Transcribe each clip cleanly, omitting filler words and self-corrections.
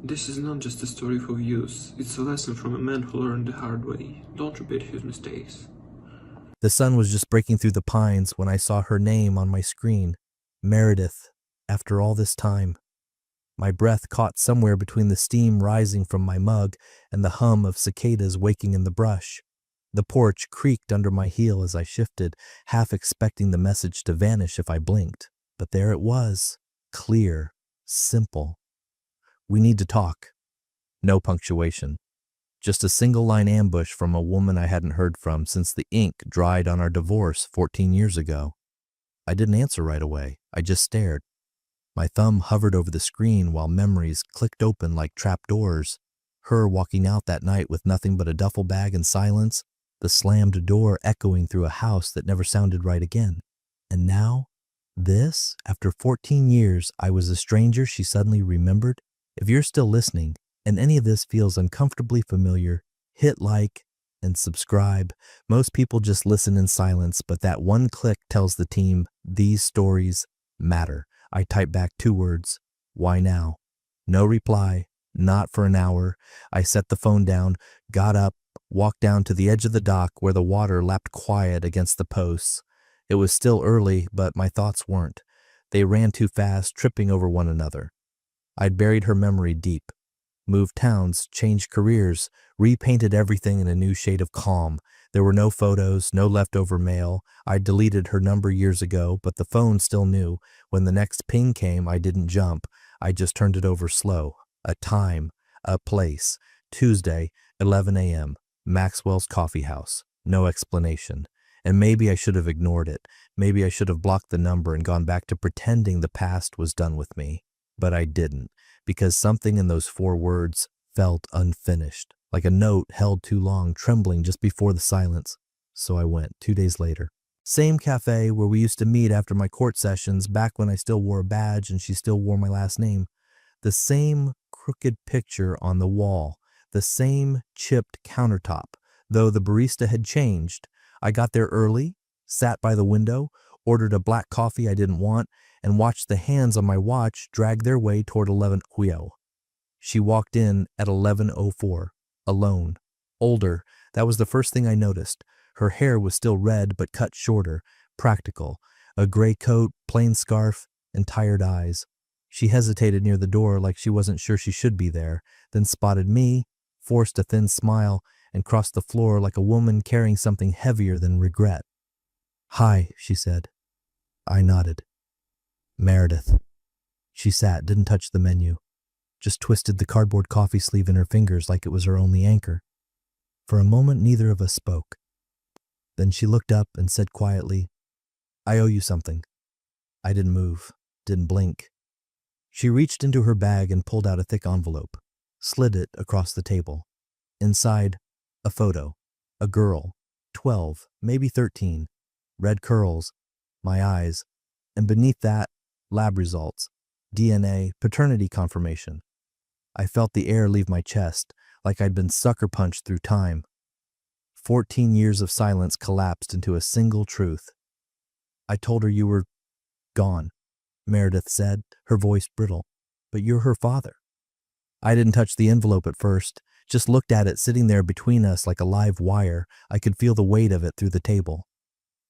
This is not just a story for views, it's a lesson from a man who learned the hard way. Don't repeat his mistakes. The sun was just breaking through the pines when I saw her name on my screen. Meredith, after all this time. My breath caught somewhere between the steam rising from my mug and the hum of cicadas waking in the brush. The porch creaked under my heel as I shifted, half expecting the message to vanish if I blinked. But there it was, clear, simple. We need to talk. No punctuation. Just a single-line ambush from a woman I hadn't heard from since the ink dried on our divorce 14 years ago. I didn't answer right away. I just stared. My thumb hovered over the screen while memories clicked open like trapdoors. Her walking out that night with nothing but a duffel bag and silence, the slammed door echoing through a house that never sounded right again. And now, this, after 14 years, I was a stranger she suddenly remembered. If you're still listening, and any of this feels uncomfortably familiar, hit like and subscribe. Most people just listen in silence, but that one click tells the team these stories matter. I typed back 2 words, why now? No reply, not for an hour. I set the phone down, got up, walked down to the edge of the dock where the water lapped quiet against the posts. It was still early, but my thoughts weren't. They ran too fast, tripping over one another. I'd buried her memory deep. Moved towns, changed careers, repainted everything in a new shade of calm. There were no photos, no leftover mail. I'd deleted her number years ago, but the phone still knew. When the next ping came, I didn't jump. I just turned it over slow. A time, a place. Tuesday, 11 a.m., Maxwell's Coffee House. No explanation. And maybe I should have ignored it. Maybe I should have blocked the number and gone back to pretending the past was done with me. But I didn't, because something in those 4 words felt unfinished, like a note held too long, trembling just before the silence. So I went 2 days later. Same cafe where we used to meet after my court sessions, back when I still wore a badge and she still wore my last name. The same crooked picture on the wall, the same chipped countertop, though the barista had changed. I got there early, sat by the window, ordered a black coffee I didn't want, and watched the hands on my watch drag their way toward 11 Huyo. She walked in at 11:04, alone. Older, that was the first thing I noticed. Her hair was still red but cut shorter, practical. A gray coat, plain scarf, and tired eyes. She hesitated near the door like she wasn't sure she should be there, then spotted me, forced a thin smile, and crossed the floor like a woman carrying something heavier than regret. "Hi," she said. I nodded. "Meredith." She sat, didn't touch the menu, just twisted the cardboard coffee sleeve in her fingers like it was her only anchor. For a moment, neither of us spoke. Then she looked up and said quietly, "I owe you something." I didn't move, didn't blink. She reached into her bag and pulled out a thick envelope, slid it across the table. Inside, a photo. A girl, 12, maybe 13, red curls, my eyes, and beneath that, lab results, DNA, paternity confirmation. I felt the air leave my chest, like I'd been sucker punched through time. 14 years of silence collapsed into a single truth. "I told her you were gone," Meredith said, her voice brittle. "But you're her father." I didn't touch the envelope at first, just looked at it sitting there between us like a live wire. I could feel the weight of it through the table.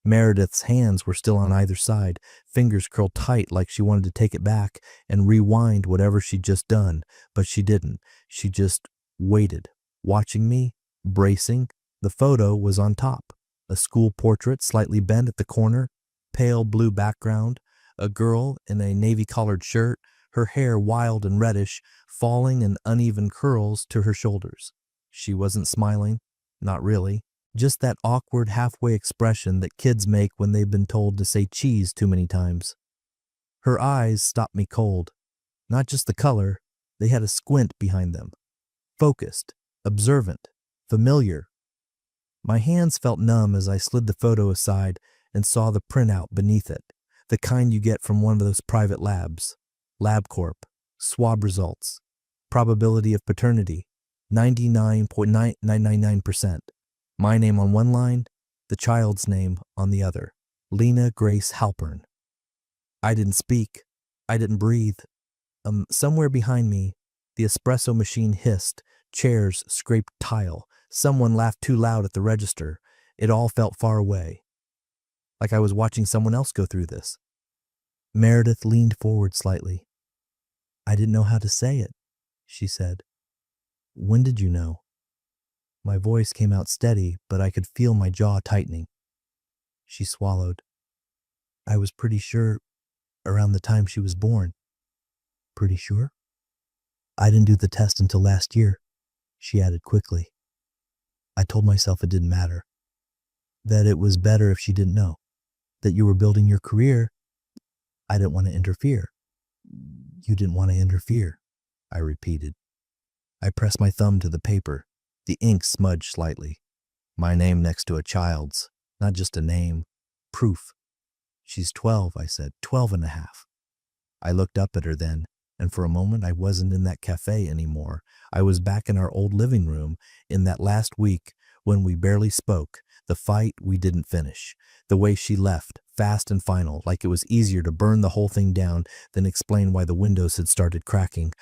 Meredith's hands were still on either side, fingers curled tight like she wanted to take it back and rewind whatever she'd just done, but she didn't. She just waited, watching me, bracing. The photo was on top. A school portrait slightly bent at the corner, pale blue background, a girl in a navy-collared shirt, her hair wild and reddish, falling in uneven curls to her shoulders. She wasn't smiling, not really. Just that awkward halfway expression that kids make when they've been told to say cheese too many times. Her eyes stopped me cold. Not just the color, they had a squint behind them. Focused, observant, familiar. My hands felt numb as I slid the photo aside and saw the printout beneath it, the kind you get from one of those private labs. LabCorp, swab results, probability of paternity, 99.999%. My name on one line, the child's name on the other, Lena Grace Halpern. I didn't speak. I didn't breathe. Somewhere behind me, The espresso machine hissed. Chairs scraped tile. Someone laughed too loud at the register. It all felt far away, like I was watching someone else go through this. Meredith leaned forward slightly. I didn't know how to say it, she said. When did you know? My voice came out steady, but I could feel my jaw tightening. She swallowed. I was pretty sure around the time she was born. Pretty sure? I didn't do the test until last year, she added quickly. I told myself it didn't matter, that it was better if she didn't know, that you were building your career. I didn't want to interfere. You didn't want to interfere, I repeated. I pressed my thumb to the paper. The ink smudged slightly. My name next to a child's, not just a name, proof. She's 12, I said, 12 and a half. I looked up at her then, and for a moment I wasn't in that cafe anymore. I was back in our old living room in that last week when we barely spoke, the fight we didn't finish, the way she left, fast and final, like it was easier to burn the whole thing down than explain why the windows had started cracking.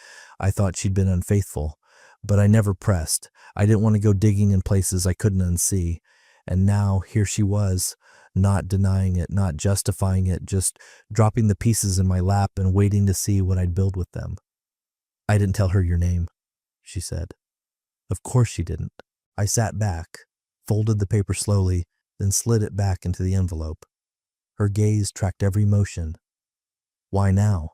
I thought she'd been unfaithful, but I never pressed. I didn't want to go digging in places I couldn't unsee. And now here she was, not denying it, not justifying it, just dropping the pieces in my lap and waiting to see what I'd build with them. I didn't tell her your name, she said. Of course she didn't. I sat back, folded the paper slowly, then slid it back into the envelope. Her gaze tracked every motion. Why now?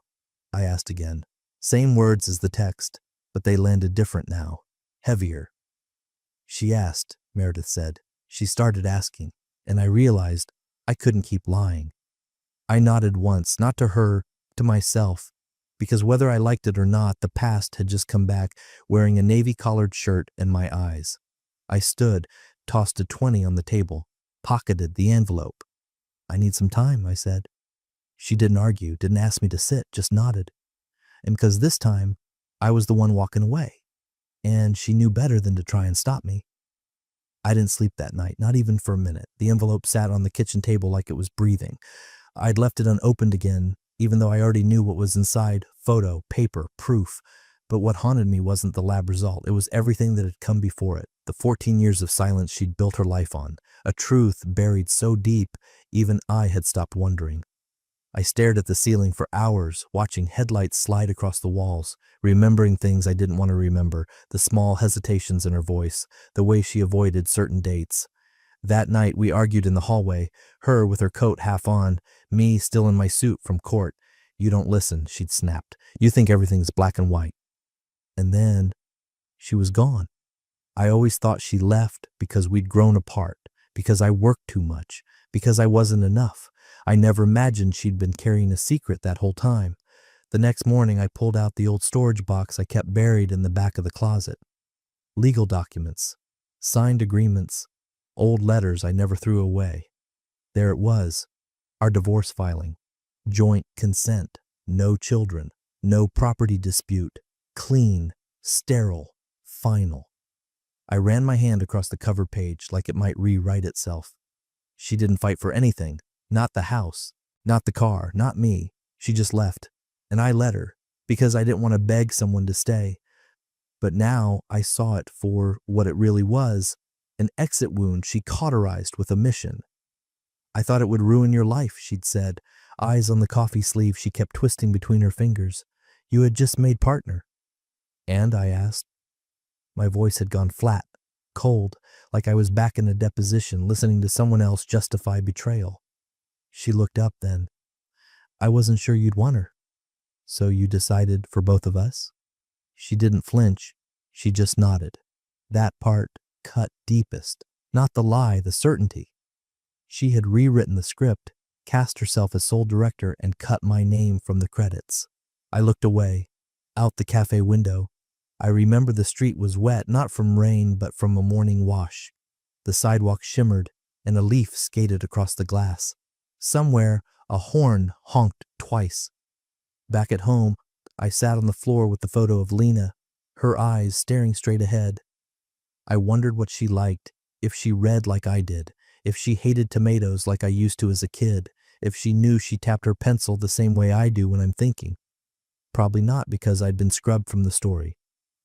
I asked again. Same words as the text, but they landed different now, heavier. She asked, Meredith said. She started asking, and I realized I couldn't keep lying. I nodded once, not to her, to myself, because whether I liked it or not, the past had just come back wearing a navy-collared shirt and my eyes. I stood, tossed a 20 on the table, pocketed the envelope. I need some time, I said. She didn't argue, didn't ask me to sit, just nodded. And because this time, I was the one walking away, and she knew better than to try and stop me. I didn't sleep that night, not even for a minute. The envelope sat on the kitchen table like it was breathing. I'd left it unopened again, even though I already knew what was inside, photo, paper, proof. But what haunted me wasn't the lab result. It was everything that had come before it, the 14 years of silence she'd built her life on, a truth buried so deep, even I had stopped wondering. I stared at the ceiling for hours, watching headlights slide across the walls, remembering things I didn't want to remember, the small hesitations in her voice, the way she avoided certain dates. That night we argued in the hallway, her with her coat half on, me still in my suit from court. You don't listen, she'd snapped. You think everything's black and white. And then she was gone. I always thought she left because we'd grown apart, because I worked too much, because I wasn't enough. I never imagined she'd been carrying a secret that whole time. The next morning I pulled out the old storage box I kept buried in the back of the closet. Legal documents, signed agreements, old letters I never threw away. There it was, our divorce filing. Joint consent, no children, no property dispute, clean, sterile, final. I ran my hand across the cover page like it might rewrite itself. She didn't fight for anything. Not the house, not the car, not me. She just left, and I let her, because I didn't want to beg someone to stay. But now I saw it for what it really was, an exit wound she cauterized with a mission. I thought it would ruin your life, she'd said, eyes on the coffee sleeve she kept twisting between her fingers. You had just made partner. And, I asked. My voice had gone flat, cold, like I was back in a deposition listening to someone else justify betrayal. She looked up then. I wasn't sure you'd want her. So you decided for both of us? She didn't flinch. She just nodded. That part cut deepest. Not the lie, the certainty. She had rewritten the script, cast herself as sole director, and cut my name from the credits. I looked away, out the cafe window. I remember the street was wet, not from rain, but from a morning wash. The sidewalk shimmered, and a leaf skated across the glass. Somewhere, a horn honked twice. Back at home, I sat on the floor with the photo of Lena, her eyes staring straight ahead. I wondered what she liked, if she read like I did, if she hated tomatoes like I used to as a kid, if she knew she tapped her pencil the same way I do when I'm thinking. Probably not, because I'd been scrubbed from the story.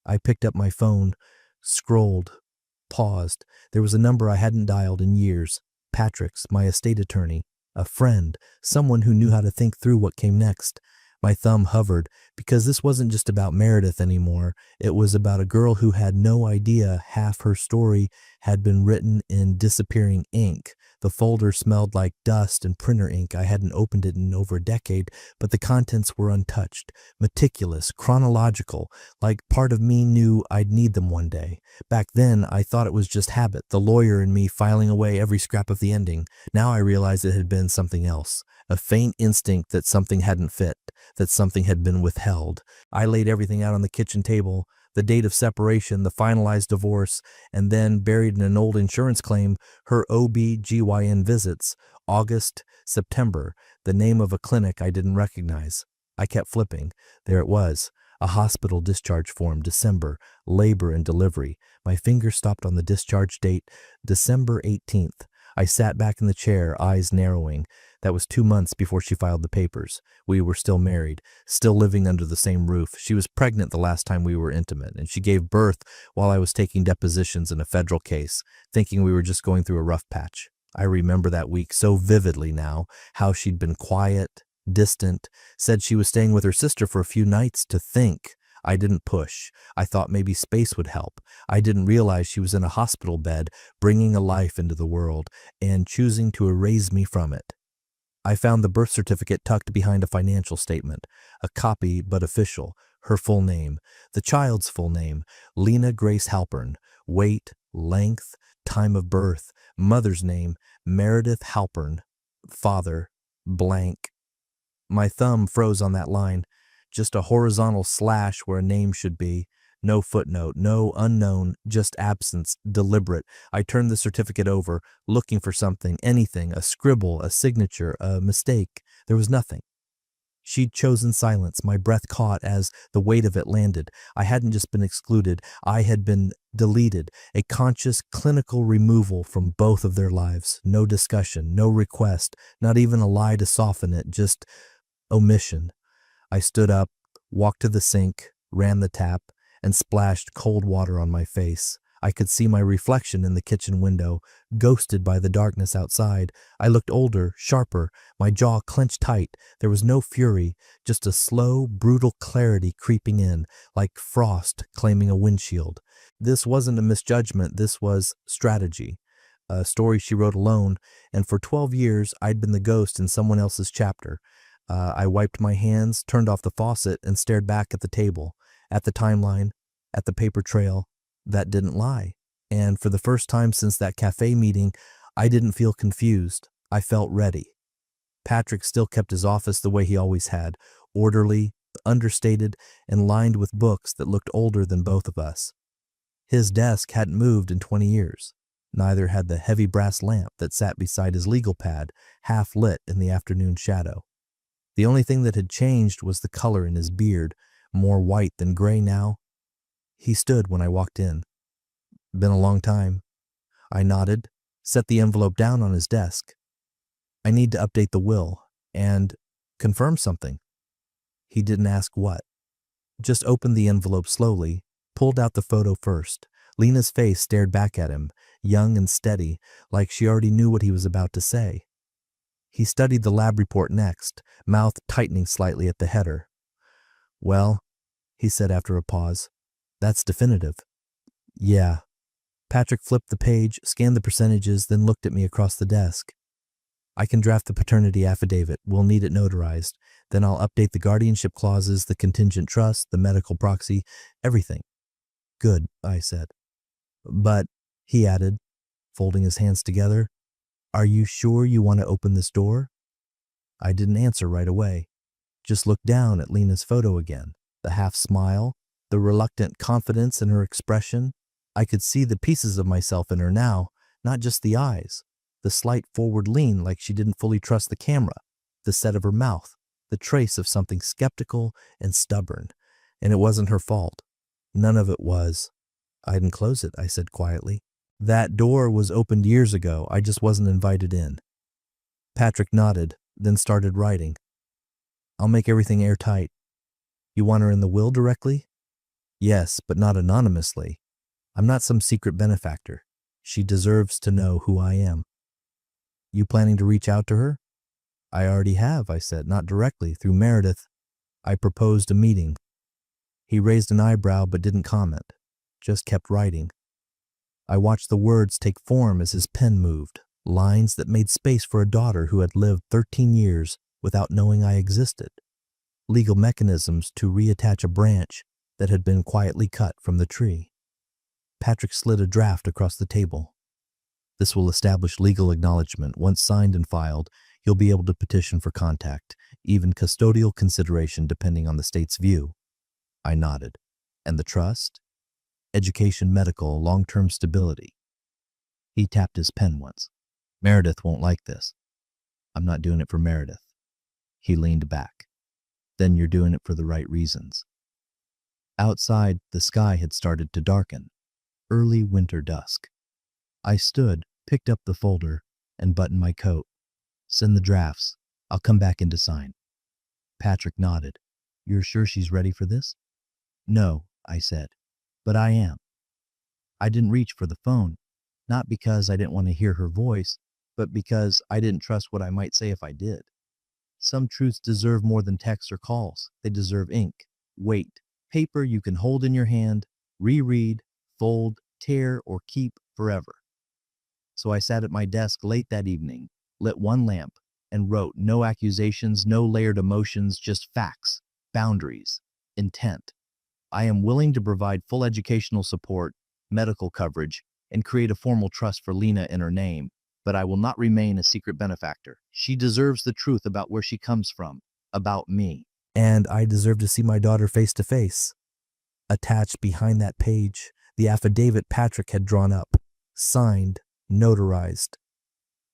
I picked up my phone, scrolled, paused. There was a number I hadn't dialed in years. Patrick's, my estate attorney, a friend, someone who knew how to think through what came next. My thumb hovered, because this wasn't just about Meredith anymore. It was about a girl who had no idea half her story had been written in disappearing ink. The folder smelled like dust and printer ink. I hadn't opened it in over a decade, but the contents were untouched, meticulous, chronological, like part of me knew I'd need them one day. Back then, I thought it was just habit, the lawyer in me filing away every scrap of the ending. Now I realized it had been something else, a faint instinct that something hadn't fit, that something had been withheld. I laid everything out on the kitchen table, the date of separation, the finalized divorce, and then, buried in an old insurance claim, her OB/GYN visits, August, September, the name of a clinic I didn't recognize. I kept flipping. There it was. A hospital discharge form, December, labor and delivery. My finger stopped on the discharge date, December 18th. I sat back in the chair, eyes narrowing. That was 2 months before she filed the papers. We were still married, still living under the same roof. She was pregnant the last time we were intimate, and she gave birth while I was taking depositions in a federal case, thinking we were just going through a rough patch. I remember that week so vividly now, how she'd been quiet, distant, said she was staying with her sister for a few nights to think. I didn't push. I thought maybe space would help. I didn't realize she was in a hospital bed, bringing a life into the world, and choosing to erase me from it. I found the birth certificate tucked behind a financial statement, a copy but official, her full name, the child's full name, Lena Grace Halpern, weight, length, time of birth, mother's name, Meredith Halpern, father, blank. My thumb froze on that line, just a horizontal slash where a name should be. No footnote, no unknown, just absence, deliberate. I turned the certificate over, looking for something, anything, a scribble, a signature, a mistake. There was nothing. She'd chosen silence. My breath caught as the weight of it landed. I hadn't just been excluded. I had been deleted, a conscious clinical removal from both of their lives. No discussion, no request, not even a lie to soften it, just omission. I stood up, walked to the sink, ran the tap, and splashed cold water on my face. I could see my reflection in the kitchen window, ghosted by the darkness outside. I looked older, sharper, my jaw clenched tight. There was no fury, just a slow, brutal clarity creeping in, like frost claiming a windshield. This wasn't a misjudgment, this was strategy. A story she wrote alone, and for 12 years I'd been the ghost in someone else's chapter. I wiped my hands, turned off the faucet, and stared back at the table, at the timeline, at the paper trail. That didn't lie. And for the first time since that cafe meeting, I didn't feel confused. I felt ready. Patrick still kept his office the way he always had, orderly, understated, and lined with books that looked older than both of us. His desk hadn't moved in 20 years. Neither had the heavy brass lamp that sat beside his legal pad, half lit in the afternoon shadow. The only thing that had changed was the color in his beard, more white than gray now. He stood when I walked in. Been a long time. I nodded, set the envelope down on his desk. I need to update the will and confirm something. He didn't ask what. Just opened the envelope slowly, pulled out the photo first. Lena's face stared back at him, young and steady, like she already knew what he was about to say. He studied the lab report next, mouth tightening slightly at the header. Well, he said after a pause, that's definitive. Yeah. Patrick flipped the page, scanned the percentages, then looked at me across the desk. I can draft the paternity affidavit. We'll need it notarized. Then I'll update the guardianship clauses, the contingent trust, the medical proxy, everything. Good, I said. But, he added, folding his hands together, are you sure you want to open this door? I didn't answer right away. Just looked down at Lena's photo again, the half smile, the reluctant confidence in her expression. I could see the pieces of myself in her now, not just the eyes, the slight forward lean like she didn't fully trust the camera, the set of her mouth, the trace of something skeptical and stubborn. And it wasn't her fault. None of it was. I didn't close it, I said quietly. That door was opened years ago. I just wasn't invited in. Patrick nodded, then started writing. I'll make everything airtight. You want her in the will directly? Yes, but not anonymously. I'm not some secret benefactor. She deserves to know who I am. You planning to reach out to her? I already have, I said, not directly, through Meredith. I proposed a meeting. He raised an eyebrow but didn't comment, just kept writing. I watched the words take form as his pen moved, lines that made space for a daughter who had lived 13 years without knowing I existed, legal mechanisms to reattach a branch that had been quietly cut from the tree. Patrick slid a draft across the table. This will establish legal acknowledgement. Once signed and filed, you'll be able to petition for contact, even custodial consideration depending on the state's view. I nodded. And the trust? Education, medical, long-term stability. He tapped his pen once. Meredith won't like this. I'm not doing it for Meredith. He leaned back. Then you're doing it for the right reasons. Outside, the sky had started to darken. Early winter dusk. I stood, picked up the folder, and buttoned my coat. Send the drafts. I'll come back in to sign. Patrick nodded. You're sure she's ready for this? No, I said, but I am. I didn't reach for the phone, not because I didn't want to hear her voice, but because I didn't trust what I might say if I did. Some truths deserve more than texts or calls. They deserve ink, weight, paper you can hold in your hand, reread, fold, tear, or keep forever. So I sat at my desk late that evening, lit one lamp, and wrote no accusations, no layered emotions, just facts, boundaries, intent. I am willing to provide full educational support, medical coverage, and create a formal trust for Lena in her name, but I will not remain a secret benefactor. She deserves the truth about where she comes from, about me. And I deserve to see my daughter face to face. Attached behind that page, the affidavit Patrick had drawn up, signed, notarized.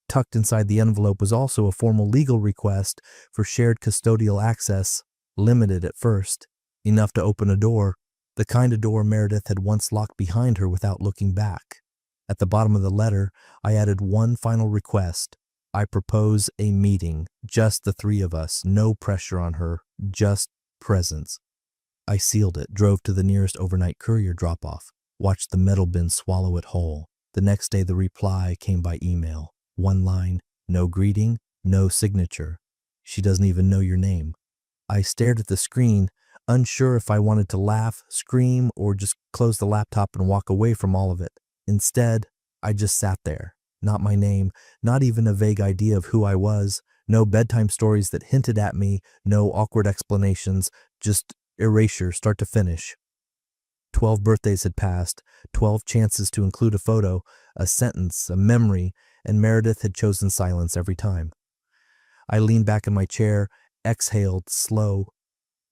Tucked inside the envelope was also a formal legal request for shared custodial access, limited at first, enough to open a door, the kind of door Meredith had once locked behind her without looking back. At the bottom of the letter, I added one final request. I propose a meeting, just the three of us, no pressure on her, just presence. I sealed it, drove to the nearest overnight courier drop-off, watched the metal bin swallow it whole. The next day the reply came by email. One line, no greeting, no signature. She doesn't even know your name. I stared at the screen, unsure if I wanted to laugh, scream, or just close the laptop and walk away from all of it. Instead, I just sat there. Not my name, not even a vague idea of who I was, no bedtime stories that hinted at me, no awkward explanations, just erasure start to finish. 12 birthdays had passed, 12 chances to include a photo, a sentence, a memory, and Meredith had chosen silence every time. I leaned back in my chair, exhaled, slow.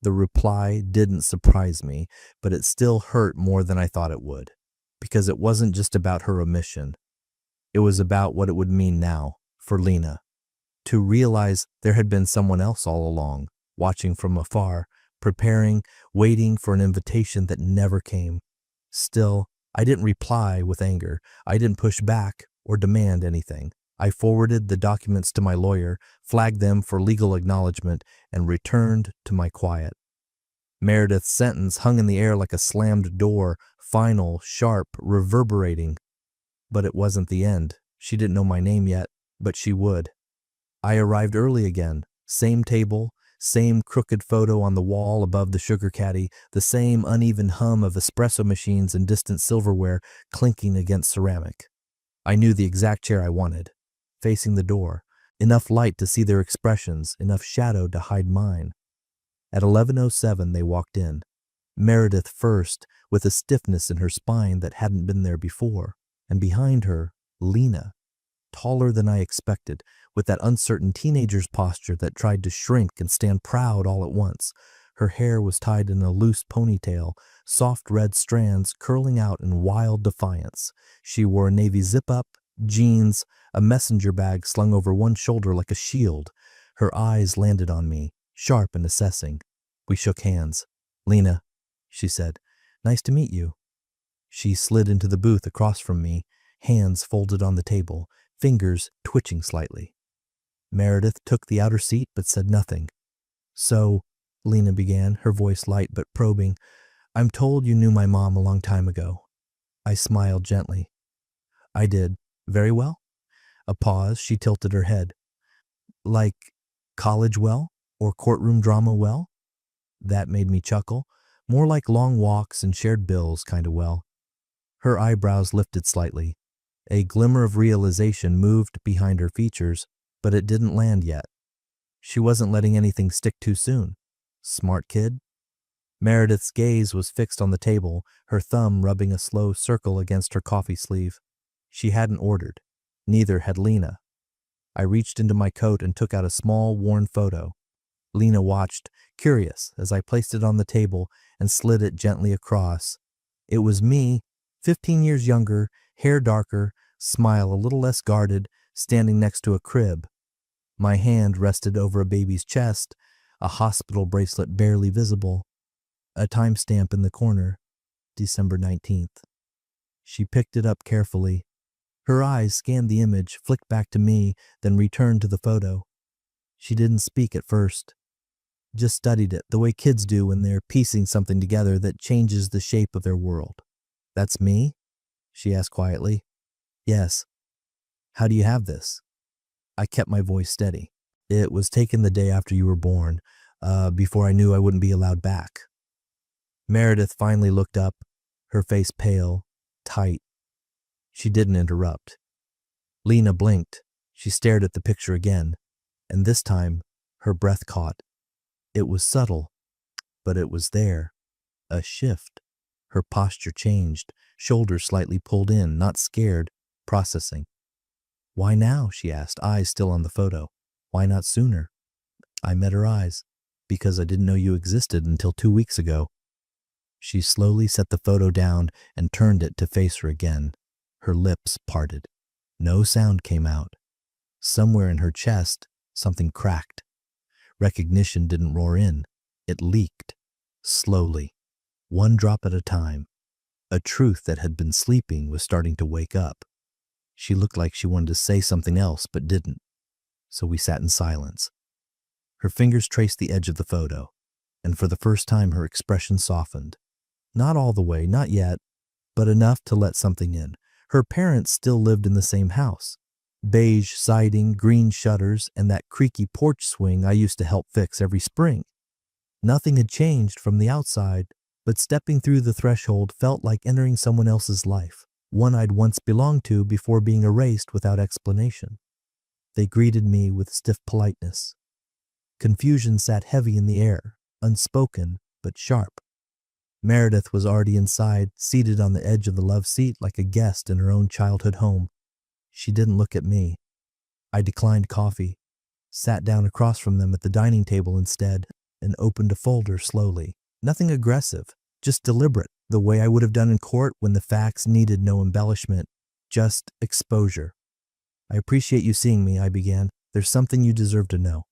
The reply didn't surprise me, but it still hurt more than I thought it would, because it wasn't just about her omission. It was about what it would mean now, for Lena. To realize there had been someone else all along, watching from afar, preparing, waiting for an invitation that never came. Still, I didn't reply with anger. I didn't push back or demand anything. I forwarded the documents to my lawyer, flagged them for legal acknowledgement, and returned to my quiet. Meredith's sentence hung in the air like a slammed door, final, sharp, reverberating. But it wasn't the end. She didn't know my name yet, but she would. I arrived early again. Same table, same crooked photo on the wall above the sugar caddy, the same uneven hum of espresso machines and distant silverware clinking against ceramic. I knew the exact chair I wanted, facing the door, enough light to see their expressions, enough shadow to hide mine. At 11:07 they walked in. Meredith first, with a stiffness in her spine that hadn't been there before, and behind her, Lena, taller than I expected, with that uncertain teenager's posture that tried to shrink and stand proud all at once. Her hair was tied in a loose ponytail, soft red strands curling out in wild defiance. She wore a navy zip-up, jeans, a messenger bag slung over one shoulder like a shield. Her eyes landed on me, sharp and assessing. We shook hands. "Lena," she said, "nice to meet you." She slid into the booth across from me, hands folded on the table, fingers twitching slightly. Meredith took the outer seat but said nothing. "So," Lena began, her voice light but probing, I'm told you knew my mom a long time ago. I smiled gently. I did. Very well? A pause, she tilted her head. Like college well? Or courtroom drama well? That made me chuckle. More like long walks and shared bills kind of well. Her eyebrows lifted slightly. A glimmer of realization moved behind her features, but it didn't land yet. She wasn't letting anything stick too soon. Smart kid. Meredith's gaze was fixed on the table, her thumb rubbing a slow circle against her coffee sleeve. She hadn't ordered. Neither had Lena. I reached into my coat and took out a small, worn photo. Lena watched, curious, as I placed it on the table and slid it gently across. It was me, 15 years younger, hair darker, smile a little less guarded, standing next to a crib. My hand rested over a baby's chest, a hospital bracelet barely visible. A timestamp in the corner, December 19th. She picked it up carefully. Her eyes scanned the image, flicked back to me, then returned to the photo. She didn't speak at first. Just studied it, the way kids do when they're piecing something together that changes the shape of their world. That's me? She asked quietly. Yes. How do you have this? I kept my voice steady. It was taken the day after you were born, before I knew I wouldn't be allowed back. Meredith finally looked up, her face pale, tight. She didn't interrupt. Lena blinked. She stared at the picture again, and this time her breath caught. It was subtle, but it was there. A shift. Her posture changed, shoulders slightly pulled in, not scared, processing. Why now? She asked, eyes still on the photo. Why not sooner? I met her eyes. Because I didn't know you existed until 2 weeks ago. She slowly set the photo down and turned it to face her again. Her lips parted. No sound came out. Somewhere in her chest, something cracked. Recognition didn't roar in. It leaked. Slowly. One drop at a time. A truth that had been sleeping was starting to wake up. She looked like she wanted to say something else, but didn't. So we sat in silence. Her fingers traced the edge of the photo, and for the first time her expression softened. Not all the way, not yet, but enough to let something in. Her parents still lived in the same house. Beige siding, green shutters, and that creaky porch swing I used to help fix every spring. Nothing had changed from the outside, but stepping through the threshold felt like entering someone else's life, one I'd once belonged to before being erased without explanation. They greeted me with stiff politeness. Confusion sat heavy in the air, unspoken but sharp. Meredith was already inside, seated on the edge of the love seat like a guest in her own childhood home. She didn't look at me. I declined coffee, sat down across from them at the dining table instead, and opened a folder slowly. Nothing aggressive, just deliberate, the way I would have done in court when the facts needed no embellishment, just exposure. I appreciate you seeing me, I began. There's something you deserve to know.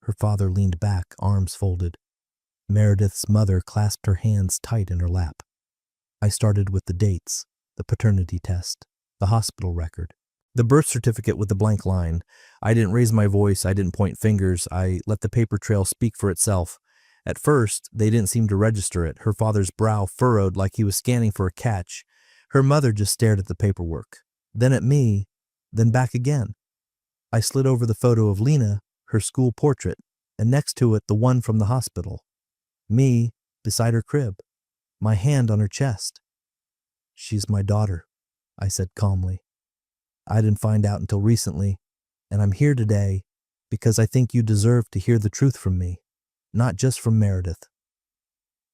Her father leaned back, arms folded. Meredith's mother clasped her hands tight in her lap. I started with the dates, the paternity test, the hospital record, the birth certificate with the blank line. I didn't raise my voice, I didn't point fingers, I let the paper trail speak for itself. At first, they didn't seem to register it, her father's brow furrowed like he was scanning for a catch. Her mother just stared at the paperwork, then at me, then back again. I slid over the photo of Lena, her school portrait, and next to it the one from the hospital. Me, beside her crib, my hand on her chest. She's my daughter, I said calmly. I didn't find out until recently, and I'm here today because I think you deserve to hear the truth from me, not just from Meredith.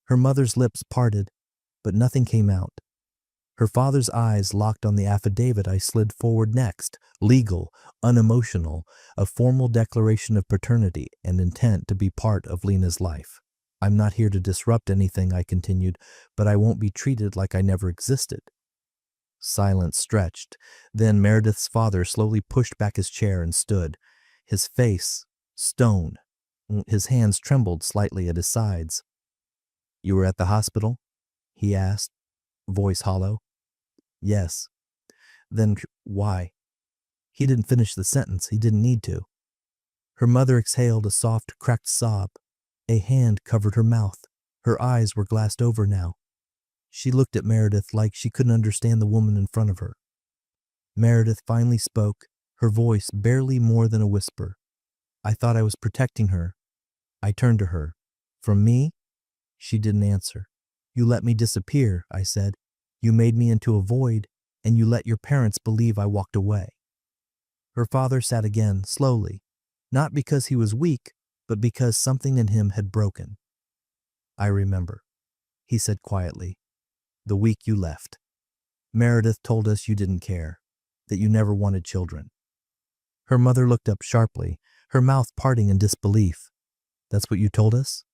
Her mother's lips parted, but nothing came out. Her father's eyes locked on the affidavit I slid forward next, legal, unemotional, a formal declaration of paternity and intent to be part of Lena's life. I'm not here to disrupt anything, I continued, but I won't be treated like I never existed. Silence stretched. Then Meredith's father slowly pushed back his chair and stood, his face stone. His hands trembled slightly at his sides. You were at the hospital? He asked, voice hollow. Yes. Then why? He didn't finish the sentence. He didn't need to. Her mother exhaled a soft, cracked sob. A hand covered her mouth. Her eyes were glassed over now. She looked at Meredith like she couldn't understand the woman in front of her. Meredith finally spoke, her voice barely more than a whisper. I thought I was protecting her. I turned to her. From me? She didn't answer. You let me disappear, I said. You made me into a void, and you let your parents believe I walked away. Her father sat again, slowly, not because he was weak, but because something in him had broken. I remember, he said quietly, the week you left. Meredith told us you didn't care, that you never wanted children. Her mother looked up sharply, her mouth parting in disbelief. That's what you told us?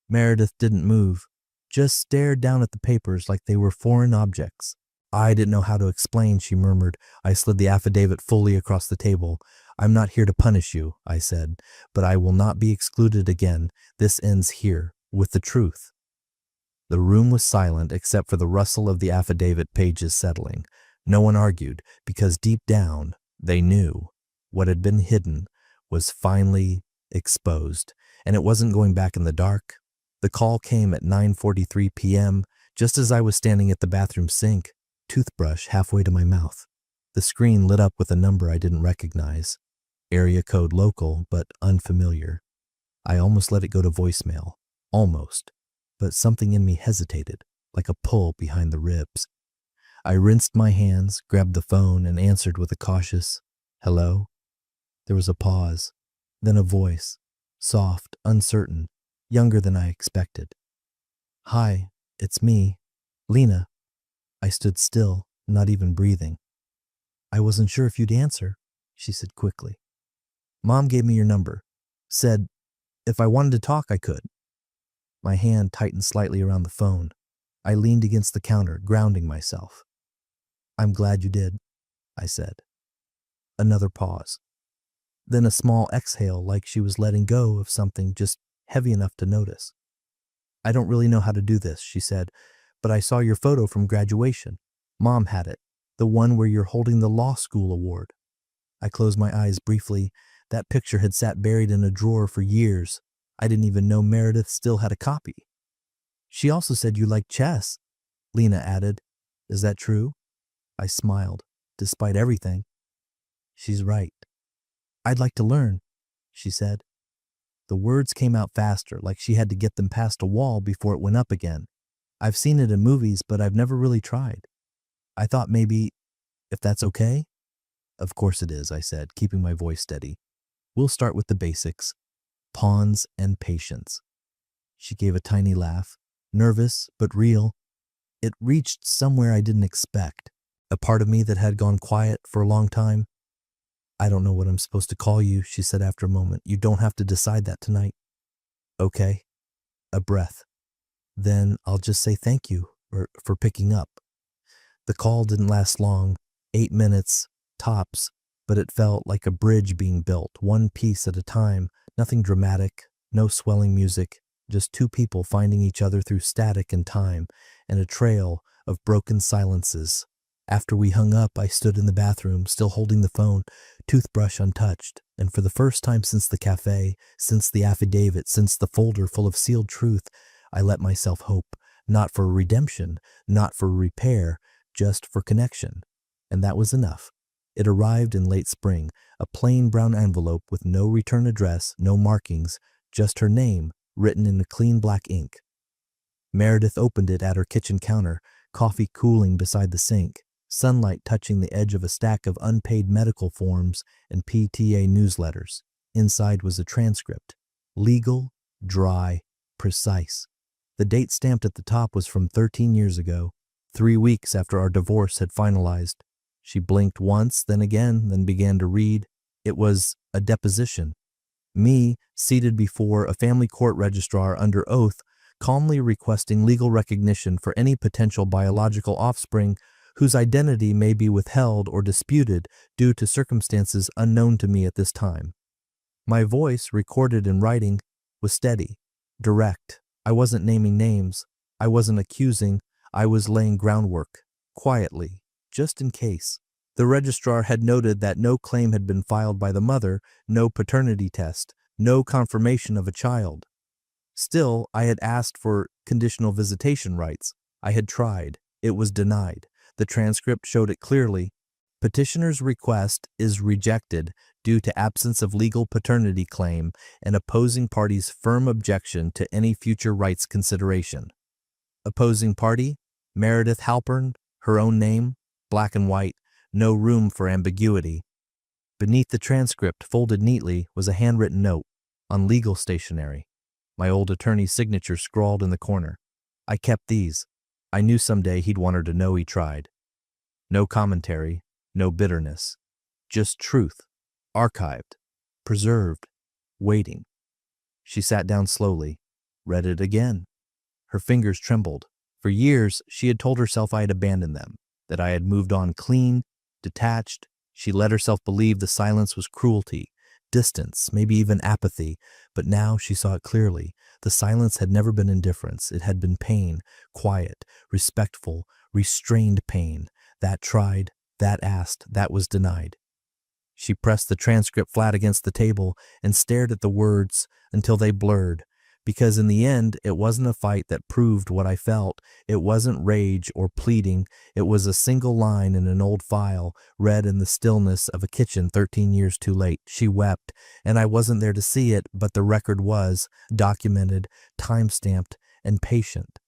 Meredith didn't move, just stared down at the papers like they were foreign objects. I didn't know how to explain, she murmured. I slid the affidavit fully across the table. I'm not here to punish you, I said, but I will not be excluded again. This ends here, with the truth. The room was silent except for the rustle of the affidavit pages settling. No one argued, because deep down, they knew what had been hidden was finally exposed, and it wasn't going back in the dark. The call came at 9:43 p.m., just as I was standing at the bathroom sink, toothbrush halfway to my mouth. The screen lit up with a number I didn't recognize. Area code local, but unfamiliar. I almost let it go to voicemail. Almost. But something in me hesitated, like a pull behind the ribs. I rinsed my hands, grabbed the phone, and answered with a cautious, hello? There was a pause, then a voice, soft, uncertain, younger than I expected. Hi, it's me, Lena. I stood still, not even breathing. I wasn't sure if you'd answer, she said quickly. Mom gave me your number, said if I wanted to talk, I could. My hand tightened slightly around the phone. I leaned against the counter, grounding myself. I'm glad you did, I said. Another pause. Then a small exhale like she was letting go of something just heavy enough to notice. I don't really know how to do this, she said, but I saw your photo from graduation. Mom had it, the one where you're holding the law school award. I closed my eyes briefly. That picture had sat buried in a drawer for years. I didn't even know Meredith still had a copy. She also said you liked chess, Lena added. Is that true? I smiled, despite everything. She's right. I'd like to learn, she said. The words came out faster, like she had to get them past a wall before it went up again. I've seen it in movies, but I've never really tried. I thought maybe, if that's okay? Of course it is, I said, keeping my voice steady. We'll start with the basics. Pawns and patience. She gave a tiny laugh, nervous but real. It reached somewhere I didn't expect, a part of me that had gone quiet for a long time. I don't know what I'm supposed to call you, she said after a moment. You don't have to decide that tonight. Okay. A breath. Then I'll just say thank you for picking up. The call didn't last long, 8 minutes, tops, but it felt like a bridge being built, one piece at a time, nothing dramatic, no swelling music, just two people finding each other through static and time, and a trail of broken silences. After we hung up, I stood in the bathroom, still holding the phone, toothbrush untouched, and for the first time since the cafe, since the affidavit, since the folder full of sealed truth, I let myself hope, not for redemption, not for repair, just for connection. And that was enough. It arrived in late spring, a plain brown envelope with no return address, no markings, just her name written in a clean black ink. Meredith opened it at her kitchen counter, coffee cooling beside the sink, sunlight touching the edge of a stack of unpaid medical forms and PTA newsletters. Inside was a transcript. Legal, dry, precise. The date stamped at the top was from 13 years ago, 3 weeks after our divorce had finalized. She blinked once, then again, then began to read. It was a deposition. Me, seated before a family court registrar under oath, calmly requesting legal recognition for any potential biological offspring whose identity may be withheld or disputed due to circumstances unknown to me at this time. My voice, recorded in writing, was steady, direct. I wasn't naming names. I wasn't accusing. I was laying groundwork, quietly, just in case. The registrar had noted that no claim had been filed by the mother, no paternity test, no confirmation of a child. Still, I had asked for conditional visitation rights. I had tried. It was denied. The transcript showed it clearly. Petitioner's request is rejected due to absence of legal paternity claim and opposing party's firm objection to any future rights consideration. Opposing party, Meredith Halpern, her own name, black and white, no room for ambiguity. Beneath the transcript, folded neatly, was a handwritten note on legal stationery. My old attorney's signature scrawled in the corner. I kept these. I knew someday he'd want her to know he tried. No commentary, no bitterness. Just truth, archived, preserved, waiting. She sat down slowly, read it again. Her fingers trembled. For years, she had told herself I had abandoned them, that I had moved on clean, detached. She let herself believe the silence was cruelty, distance, maybe even apathy, but now she saw it clearly. The silence had never been indifference. It had been pain, quiet, respectful, restrained pain. That tried, that asked, that was denied. She pressed the transcript flat against the table and stared at the words until they blurred, because in the end, it wasn't a fight that proved what I felt. It wasn't rage or pleading. It was a single line in an old file, read in the stillness of a kitchen 13 years too late. She wept, and I wasn't there to see it, but the record was documented, time-stamped, and patient.